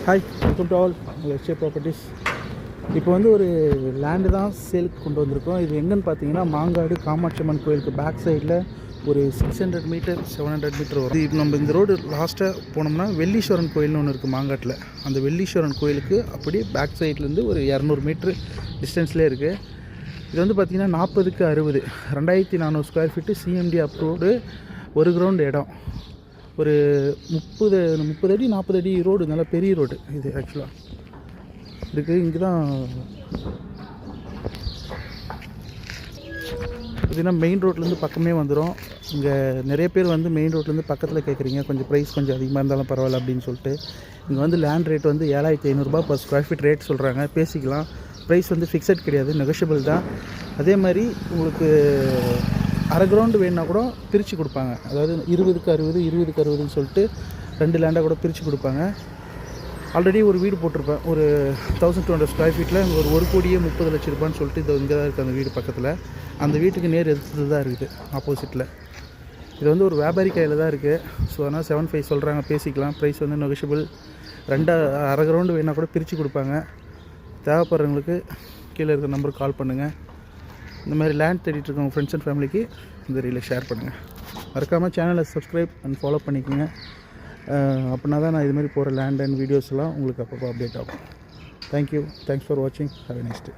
Hi, welcome to all லட்சிய properties. இப்போ வந்து ஒரு லேண்டு தான் சேலுக்கு கொண்டு வந்திருக்கோம். இது எங்கன்னு பார்த்தீங்கன்னா மாங்காடு காமாட்சி அம்மன் கோயிலுக்கு பேக் சைடில் ஒரு 600 மீட்டர் 700 மீட்டர் வரும். இப்போ நம்ம இந்த ரோடு லாஸ்ட்டாக போனோம்னா வெள்ளீஸ்வரன் கோயில்னு ஒன்று இருக்குது மாங்காட்டில். அந்த வெள்ளீஸ்வரன் கோயிலுக்கு அப்படியே பேக் சைட்லேருந்து ஒரு 200 மீட்ரு டிஸ்டன்ஸ்லேயே இருக்குது. இது வந்து பார்த்திங்கன்னா 40க்கு 60 2400 ஸ்கொயர் ஃபீட்டு சிஎம்டி அப்ரூவ்டு, ஒரு கிரவுண்டு இடம். ஒரு 30 அடி 40 அடி ரோடு, நல்லா பெரிய ரோடு இது ஆக்சுவலாக இருக்குது. இங்கே தான் இதுனா மெயின் ரோட்லேருந்து பக்கமே வந்துடும். இங்கே நிறைய பேர் வந்து மெயின் ரோட்லேருந்து பக்கத்தில் கேட்குறீங்க, கொஞ்சம் ப்ரைஸ் கொஞ்சம் அதிகமாக இருந்தாலும் பரவாயில்ல அப்படின்னு சொல்லிட்டு. இங்கே வந்து லேண்ட் ரேட் வந்து 7500 பர் ஸ்கொயர் ஃபீட் ரேட் சொல்கிறாங்க. பேசிக்கலாம். ப்ரைஸ் வந்து ஃபிக்ஸட் கிடையாது, நெகோஷியபிள் தான். அதே மாதிரி உங்களுக்கு அரை கிரவுண்டு வேணுன்னா கூட பிரித்து கொடுப்பாங்க. அதாவது 20க்கு 60 20க்கு 60ன்னு சொல்லிட்டு 2 லேண்டாக கூட பிரித்து கொடுப்பாங்க. ஆல்ரெடி ஒரு வீடு போட்டிருப்பேன், ஒரு 1200 ஸ்கொயர் ஃபீட்டில் ஒரு 1,30,00,000 சொல்லிட்டு இது இங்கே தான் இருக்குது. அந்த வீடு பக்கத்தில், அந்த வீட்டுக்கு நேர் எடுத்தது தான் இருக்குது ஆப்போசிட்டில். இது வந்து ஒரு வியாபாரி கையில் தான் இருக்குது. ஸோ அதனால் 75 சொல்கிறாங்க, பேசிக்கலாம். ப்ரைஸ் வந்து நெகோஷியபிள். அரை கிரவுண்டு வேணால் கூட பிரித்து கொடுப்பாங்க. தேவைப்படுறவங்களுக்கு கீழே இருக்கிற நம்பருக்கு கால் பண்ணுங்கள். இந்த மாதிரி லேண்ட் தேடிட்டு இருக்கவங்க ஃப்ரெண்ட்ஸ் அண்ட் ஃபேமிலிக்கு இந்த ரீலை ஷேர் பண்ணுங்கள். மறக்காமல் சேனலை சப்ஸ்கிரைப் அண்ட் ஃபாலோ பண்ணிக்கோங்க. அப்படின்னா தான் நான் இதுமாதிரி போகிற லேண்ட் அண்ட் வீடியோஸ்லாம் உங்களுக்கு அப்பப்போ அப்டேட் ஆகும். தேங்க்யூ. தேங்க்ஸ் ஃபார் வாட்சிங். Have a nice day.